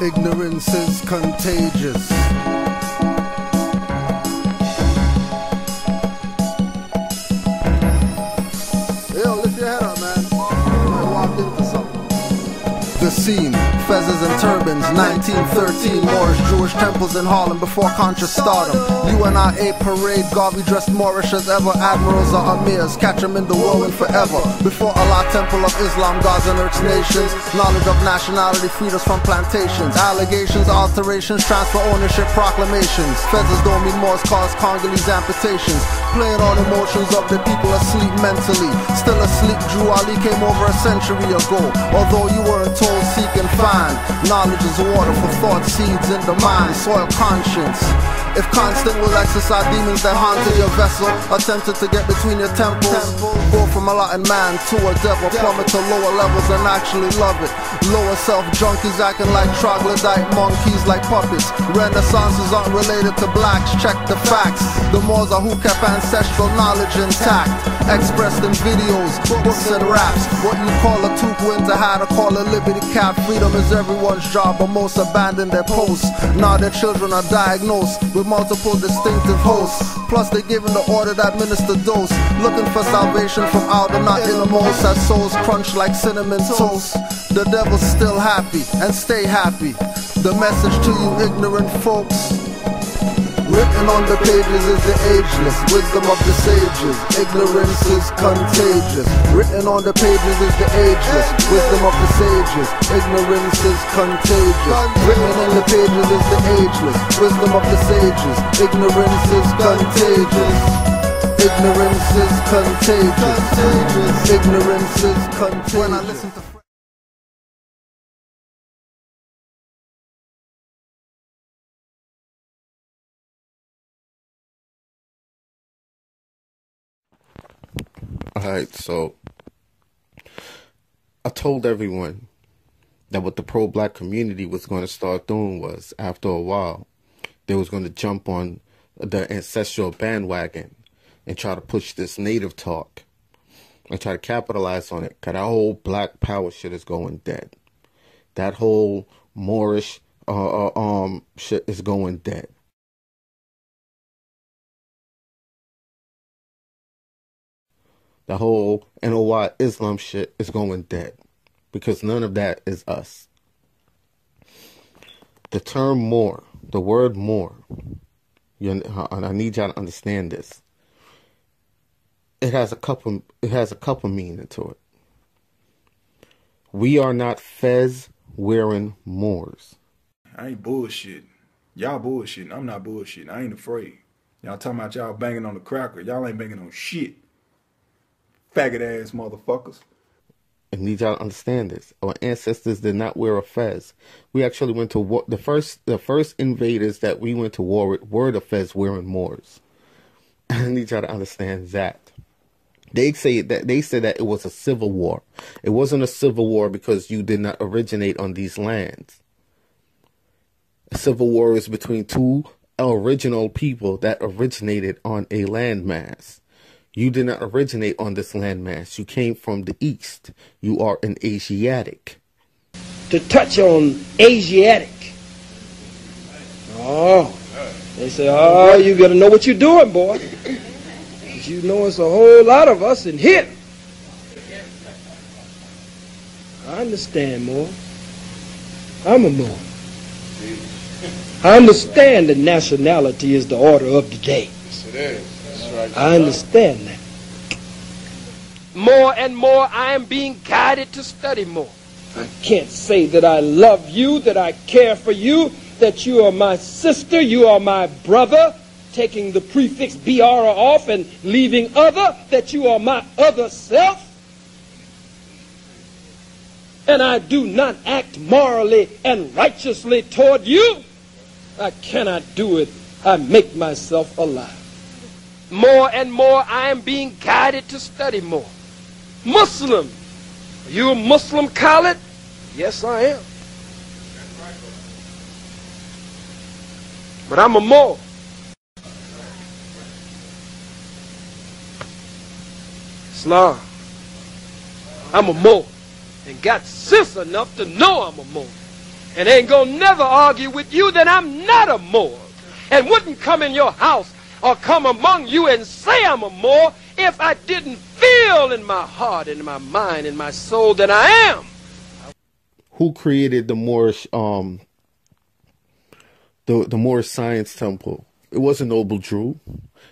Ignorance is contagious. Yo, lift your head up, man. I walked into something. The scene, fezzes and turbans, 1913, Moorish Jewish temples in Harlem before conscious stardom. UNIA parade, Garvey dressed Moorish as ever, admirals or amirs, catch them in the whirlwind forever. Before Allah, temple of Islam, gods and earth's nations, knowledge of nationality freed us from plantations, allegations, alterations, transfer ownership, proclamations. Fezzes don't mean Moors cause Congolese amputations, playing on emotions of the people asleep mentally. Still asleep, Drew Ali came over a century ago, although you weren't told, seek and find. Knowledge is water for thought seeds in the mind, soil conscience. If constant will exercise demons that haunted your vessel, attempted to get between your temples, go from a Latin man to a devil, plummet to lower levels and actually love it. Lower self junkies acting like troglodyte monkeys, like puppets. Renaissances aren't related to blacks, check the facts. The Moors are who kept ancestral knowledge intact, expressed in videos, books and raps. What you call a tukwinter had to call a liberty cap. Freedom is everyone's job, but most abandon their posts. Now their children are diagnosed with multiple distinctive hosts, plus they're given the order to administer dose, looking for salvation from outer, not innermost, as souls crunch like cinnamon toast. The devil's still happy, and stay happy. The message to you ignorant folks: written on the pages is the ageless wisdom of the sages. Ignorance is contagious. Written on the pages is the ageless wisdom of the sages. Ignorance is contagious. Written on the pages is the ageless wisdom of the sages. Ignorance is contagious. Ignorance is contagious. Ignorance is contagious. When I listen to Alright, so I told everyone that what the pro-black community was going to start doing was, after a while, they was going to jump on the ancestral bandwagon and try to push this native talk and try to capitalize on it, because that whole black power shit is going dead. That whole Moorish shit is going dead. The whole NOI Islam shit is going dead, because none of that is us. The term Moor, the word Moor, and I need y'all to understand this. It has a couple meaning to it. We are not fez wearing Moors. I ain't bullshit. Y'all bullshitting. I'm not bullshitting. I ain't afraid. Y'all talking about y'all banging on the cracker. Y'all ain't banging on shit. Faggot ass motherfuckers. I need y'all to understand this. Our ancestors did not wear a fez. We actually went to war. The first invaders that we went to war with were the fez wearing Moors. I need y'all to understand that. They said that it was a civil war. It wasn't a civil war because you did not originate on these lands. A civil war is between two original people that originated on a landmass. You did not originate on this landmass. You came from the East. You are an Asiatic. To touch on Asiatic. Oh, they say, oh, you got to know what you're doing, boy. Because you know it's a whole lot of us in here. I understand, Moor. I'm a Moor. I understand that nationality is the order of the day. Yes, it is. I understand that. More and more, I am being guided to study more. I can't say that I love you, that I care for you, that you are my sister, you are my brother, taking the prefix BR off and leaving other, that you are my other self. And I do not act morally and righteously toward you. I cannot do it. I make myself alive. More and more, I am being guided to study more. Muslim. Are you a Muslim, Khalid? Yes, I am. But I'm a Moor. Islam. I'm a Moor. And got sense enough to know I'm a Moor. and ain't gonna never argue with you, then I'm not a Moor. And wouldn't come in your house or come among you and say I'm a Moor if I didn't feel in my heart, in my mind, in my soul that I am. Who created the Moorish the Moorish Science Temple? It was a noble Jew.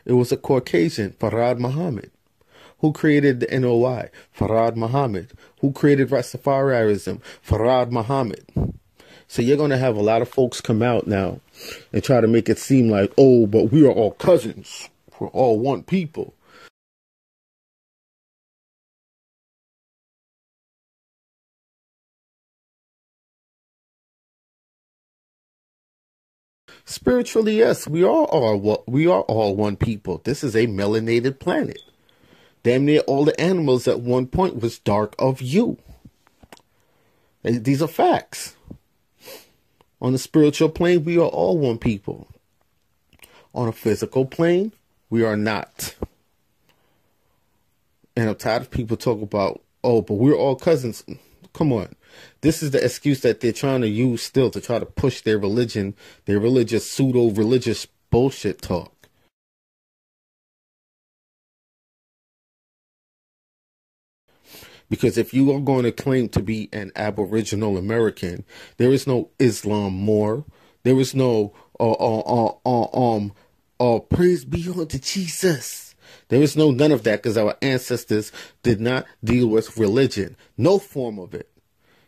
It was a Caucasian, Farad Muhammad. Who created the NOI? Farad Muhammad. Who created Rastafarianism? Farad Muhammad. So you're going to have a lot of folks come out now and try to make it seem like, oh, but we are all cousins. We're all one people. Spiritually, yes, we are all one people. This is a melanated planet. Damn near all the animals at one point was dark of hue. These are facts. On the spiritual plane, we are all one people. On a physical plane, we are not. And I'm tired of people talking about, oh, but we're all cousins. Come on. This is the excuse that they're trying to use still to try to push their religion, their religious, pseudo-religious bullshit talk. Because if you are going to claim to be an Aboriginal American, there is no Islam Moor. There is no praise be unto Jesus. There is no none of that, because our ancestors did not deal with religion. No form of it.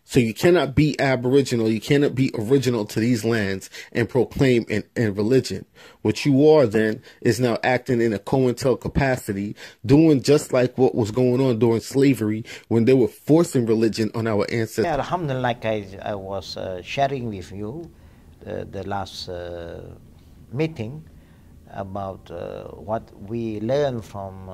So you cannot be Aboriginal, you cannot be original to these lands and proclaim in religion. What you are then is now acting in a COINTEL capacity, doing just like what was going on during slavery when they were forcing religion on our ancestors. Yeah, alhamdulillah, like I was sharing with you the last meeting about what we learned from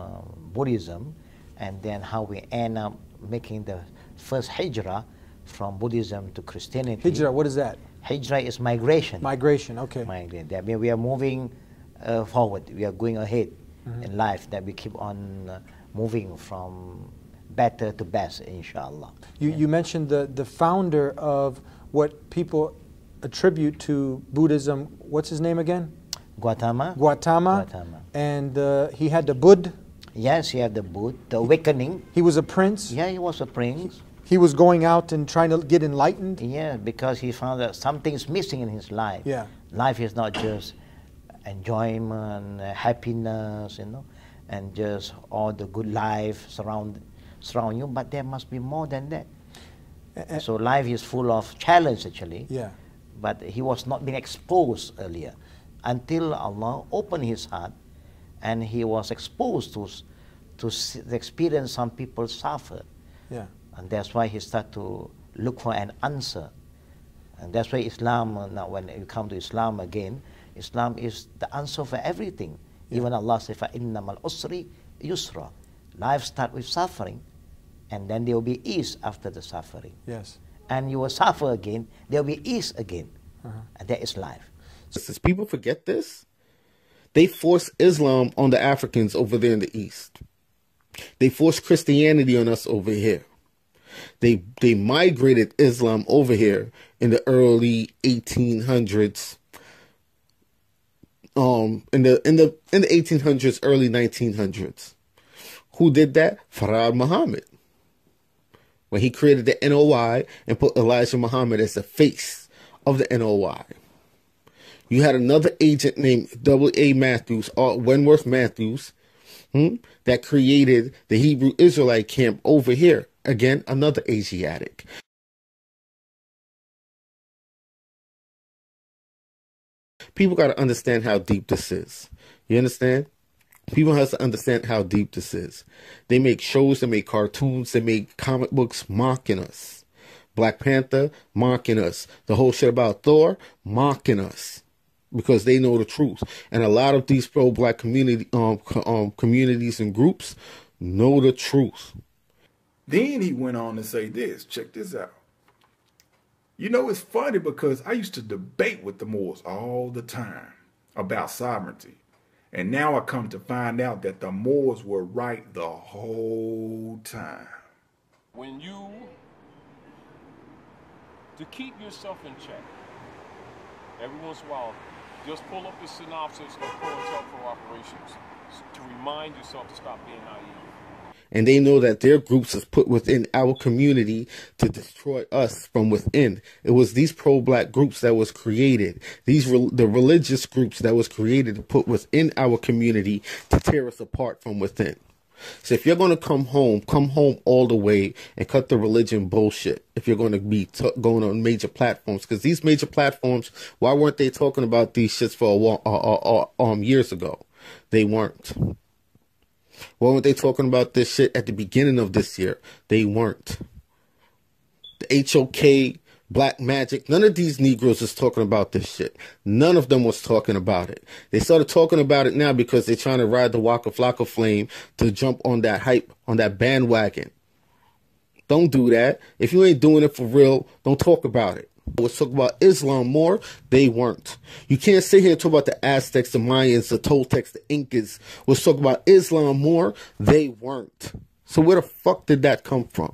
Buddhism, and then how we end up making the first hijrah from Buddhism to Christianity. Hijrah, what is that? Hijrah is migration. Migration, okay. Migration. That means we are moving forward. We are going ahead in life. That we keep on moving from better to best, inshallah. You mentioned the founder of what people attribute to Buddhism. What's his name again? Gautama. And he had the Buddha. Yes, he had the Buddha, the awakening. He was a prince. Yeah, he was a prince. He was going out and trying to get enlightened. Yeah, because he found that something's missing in his life. Yeah. Life is not just enjoyment, happiness, you know, and just all the good life surround you, but there must be more than that. So life is full of challenge, actually. Yeah. But he was not being exposed earlier until Allah opened his heart and he was exposed to experience some people suffer. Yeah. And that's why he started to look for an answer. And that's why Islam, now when you come to Islam again, Islam is the answer for everything. Yeah. Even Allah says, فَإِنَّمَا الْأُسْرِ يُسْرًا. Life starts with suffering, and then there will be ease after the suffering. Yes. And you will suffer again, there will be ease again. And that is life. Since people forget this, they forced Islam on the Africans over there in the East. They forced Christianity on us over here. They migrated Islam over here in the early 1800s. In the 1800s, early 1900s. Who did that? Farad Muhammad. When he created the NOI and put Elijah Muhammad as the face of the NOI. You had another agent named W.A. Matthews, or Wentworth Matthews, that created the Hebrew Israelite camp over here. Again, another Asiatic. People got to understand how deep this is. You understand? People have to understand how deep this is. They make shows, they make cartoons, they make comic books mocking us. Black Panther, mocking us. The whole shit about Thor, mocking us. Because they know the truth. And a lot of these pro-black communities and groups know the truth. Then he went on to say this. Check this out. You know, it's funny because I used to debate with the Moors all the time about sovereignty. And now I come to find out that the Moors were right the whole time. When you to keep yourself in check. Every once in a while, just pull up the synopsis of COINTELPRO operations to remind yourself to stop being naive. And they know that their groups is put within our community to destroy us from within. It was these pro-black groups that was created. The religious groups that was created to put within our community to tear us apart from within. So if you're going to come home all the way and cut the religion bullshit. If you're going to be going on major platforms, because these major platforms, why weren't they talking about these shits for years ago? They weren't. Why weren't they talking about this shit at the beginning of this year? They weren't. The HOK, Black Magic, none of these Negroes is talking about this shit. None of them was talking about it. They started talking about it now because they're trying to ride the Waka Flocka flame to jump on that hype, on that bandwagon. Don't do that. If you ain't doing it for real, don't talk about it. Let's talk about Islam more. They weren't. You can't sit here and talk about the Aztecs, the Mayans, the Toltecs, the Incas. Let's talk about Islam more. They weren't. So where the fuck did that come from?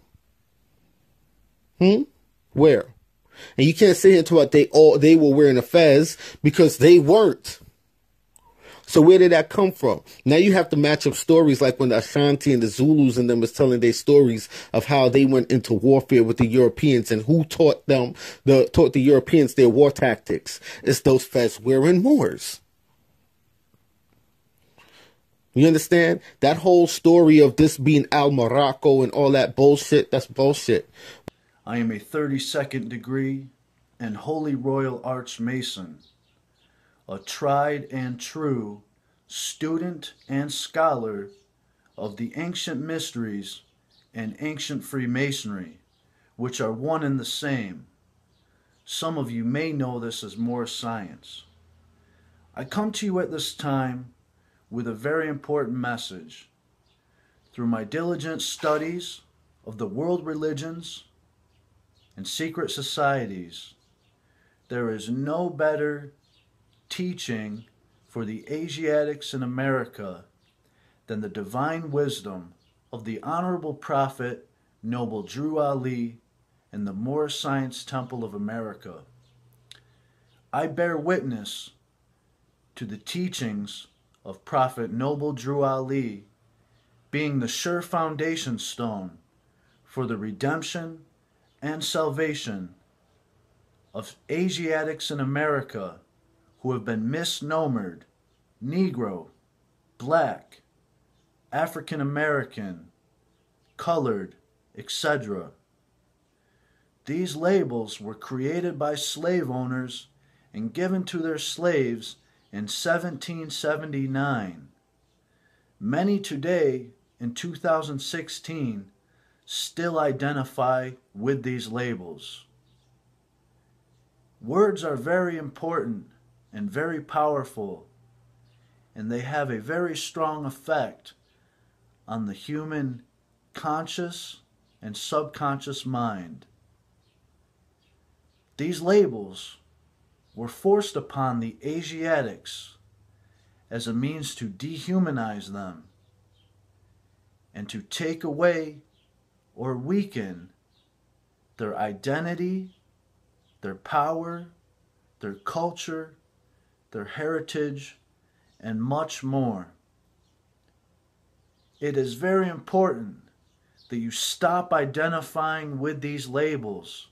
Where? And you can't sit here and talk about they were wearing a fez, because they weren't. So where did that come from? Now you have to match up stories like when the Ashanti and the Zulus and them was telling their stories of how they went into warfare with the Europeans and who taught the Europeans their war tactics. It's those fez-wearing Moors. You understand? That whole story of this being Al Morocco and all that bullshit, that's bullshit. I am a 32nd degree and Holy Royal Archmason, a tried and true student and scholar of the ancient mysteries and ancient Freemasonry, which are one and the same. Some of you may know this as Moorish science. I come to you at this time with a very important message. Through my diligent studies of the world religions and secret societies, there is no better teaching for the Asiatics in America than the divine wisdom of the Honorable Prophet Noble Drew Ali and the Moorish Science Temple of America. I bear witness to the teachings of Prophet Noble Drew Ali being the sure foundation stone for the redemption and salvation of Asiatics in America who have been misnomered Negro, Black, African American, colored, etc. These labels were created by slave owners and given to their slaves in 1779. Many today, in 2016, still identify with these labels. Words are very important and very powerful, and they have a very strong effect on the human conscious and subconscious mind. These labels were forced upon the Asiatics as a means to dehumanize them and to take away or weaken their identity, their power, their culture, their heritage, and much more. It is very important that you stop identifying with these labels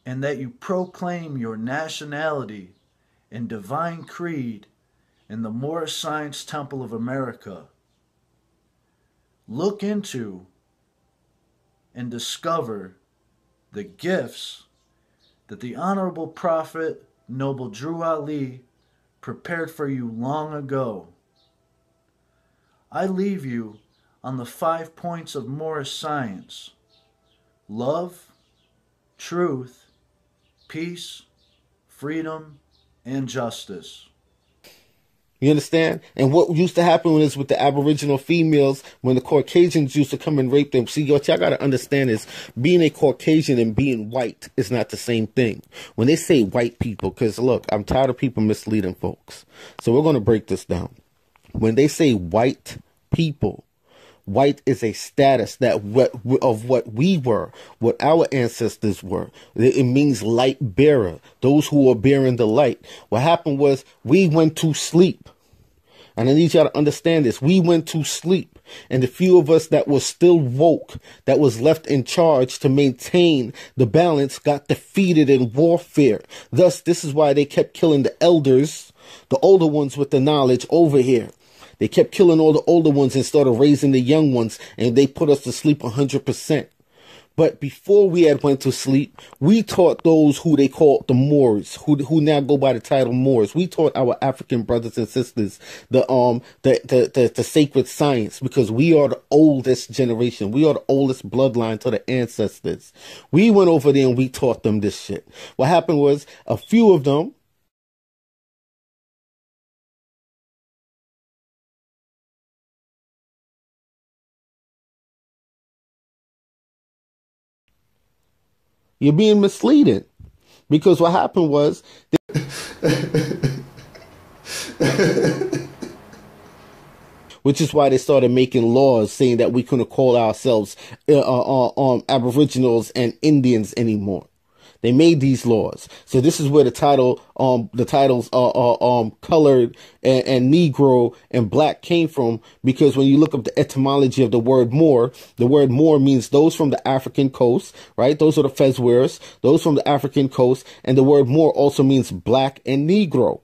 and that you proclaim your nationality and divine creed in the Moorish Science Temple of America. Look into and discover the gifts that the Honorable Prophet Noble Drew Ali prepared for you long ago. I leave you on the 5 points of Moorish science: love, truth, peace, freedom, and justice. You understand? And what used to happen is with the Aboriginal females, when the Caucasians used to come and rape them. See, what y'all got to understand is being a Caucasian and being white is not the same thing. When they say white people, because look, I'm tired of people misleading folks. So we're going to break this down. When they say white people, White is a status that of what we were, what our ancestors were. It means light bearer, those who are bearing the light. What happened was we went to sleep. And I need y'all to understand this. We went to sleep. And the few of us that was still woke, that was left in charge to maintain the balance, got defeated in warfare. Thus, this is why they kept killing the elders, the older ones with the knowledge over here. They kept killing all the older ones instead of raising the young ones, and they put us to sleep 100%. But before we had went to sleep, we taught those who they called the Moors, who now go by the title Moors. We taught our African brothers and sisters the sacred science, because we are the oldest generation. We are the oldest bloodline to the ancestors. We went over there and we taught them this shit. What happened was a few of them, you're being misleading, because what happened was, which is why they started making laws saying that we couldn't call ourselves Aboriginals and Indians anymore. They made these laws. So this is where the titles colored and Negro and black came from, because when you look up the etymology of the word Moor means those from the African coast, right? Those are the fez wearers, those from the African coast, and the word Moor also means black and Negro.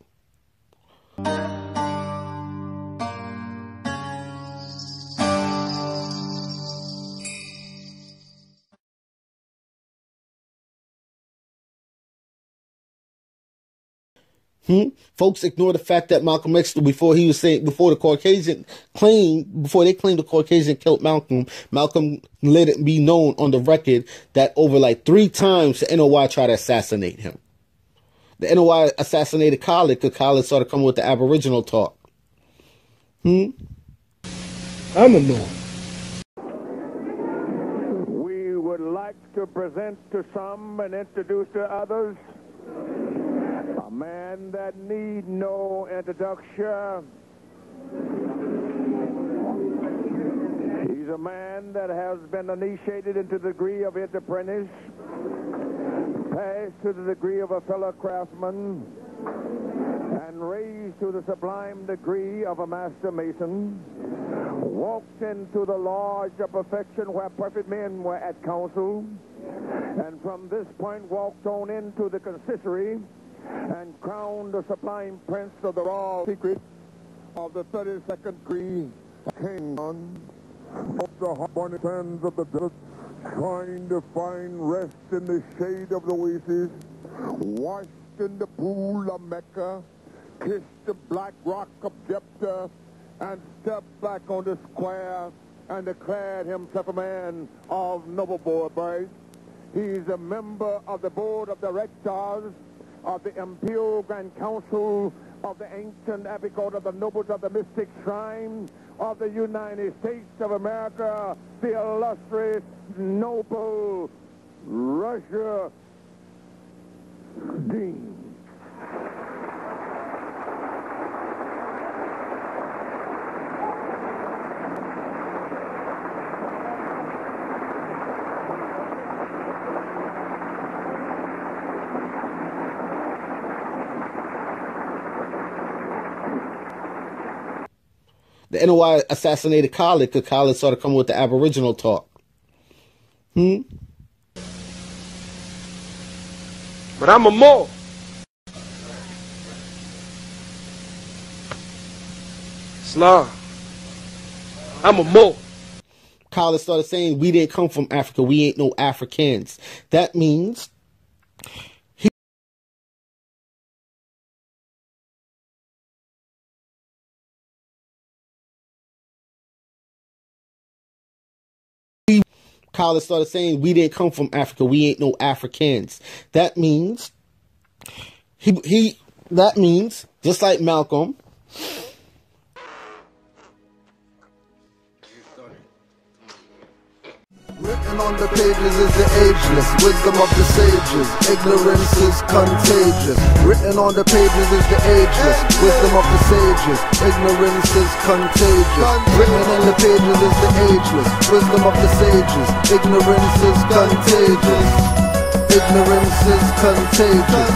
Folks ignore the fact that Malcolm X, before they claimed the Caucasian killed Malcolm, Malcolm let it be known on the record that over like 3 times the NOI tried to assassinate him. The NOI assassinated Khaled because Khaled started coming with the Aboriginal talk. I'm a Moor. We would like to present to some and introduce to others a man that need no introduction. He's a man that has been initiated into the degree of his apprentice, passed to the degree of a fellow craftsman, and raised to the sublime degree of a master mason, walked into the lodge of perfection where perfect men were at council, and from this point walked on into the consistory and crowned the sublime prince of the raw secret of the 32nd degree, king of the hot-burning sands of the desert, trying to find rest in the shade of the oasis, washed in the pool of Mecca, kissed the black rock of Jephthah, and stepped back on the square and declared himself a man of noble birth. He's a member of the board of directors of the Imperial Grand Council of the ancient Abbey Court of the Nobles of the Mystic Shrine of the United States of America, the illustrious noble Russia Dean. The NOI assassinated Khaled because Khaled started coming with the Aboriginal talk. But I'm a Moor. Islam. I'm a Moor. Khaled started saying, we didn't come from Africa. We ain't no Africans. That means Khaled started saying, we didn't come from Africa. We ain't no Africans. That means that means, just like Malcolm, Written Written on the pages is the ageless wisdom of the sages. Ignorance is contagious. Written on the pages is the ageless wisdom of the sages. Ignorance is contagious. Written in the pages is the ageless wisdom of the sages. Ignorance is contagious. Ignorance is contagious.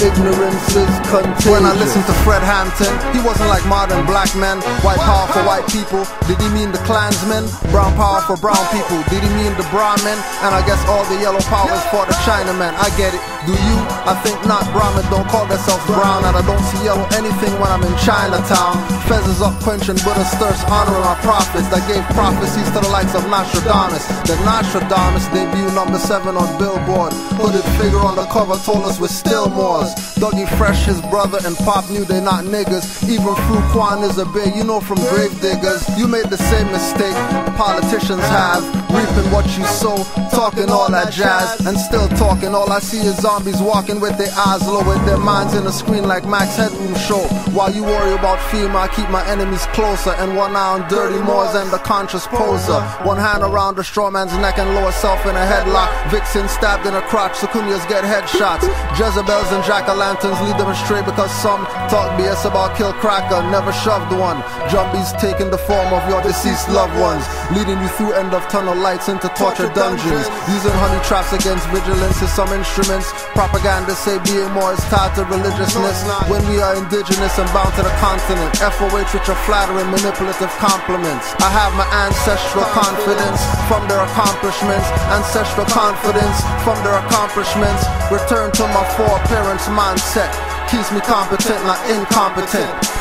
Ignorance is contagious. When I listened to Fred Hampton, he wasn't like modern black men. White power for white people. Did he mean the Klansmen? Brown power for brown people. Did he mean the Brahmin? And I guess all the yellow power is for the Chinamen. I get it. Do you? I think not. Brahmin don't call themselves brown, and I don't see yellow anything when I'm in Chinatown. Fez is up quenching Buddha's thirst, honoring our prophets that gave prophecies to the likes of Nostradamus. The Nostradamus debut number 7 on Billboard. Hooded figure on the cover told us we're still Moors. Dougie Fresh, his brother, and Pop knew they not niggas. Even Fru Kwan is a big, you know, from grave diggers. You made the same mistake politicians have, reaping what you sow, talking all that jazz, and still talking. All I see is zombies walking with their eyes low, with their minds in the screen like Max Headroom show. While you worry about FEMA, I keep my enemies closer, and one eye on dirty Moors and the conscious poser. One hand around the straw man's neck and lower self in a headlock. Vixen stabbed in a crotch, Sucunias get headshots. Jezebels and jack-o'-lanterns lead them astray because some talk BS about kill cracker, never shoved one. Jumbies taking the form of your deceased loved ones, leading you through end of tunnel lights into torture dungeons. Using honey traps against vigilance is some instruments. Propaganda say being more is tied to religiousness, when we are indigenous and bound to the continent. FOH with your flattering manipulative compliments. I have my ancestral confidence from their accomplishments. Ancestral confidence from their accomplishments. Return to my foreparents mindset keeps me competent, not incompetent.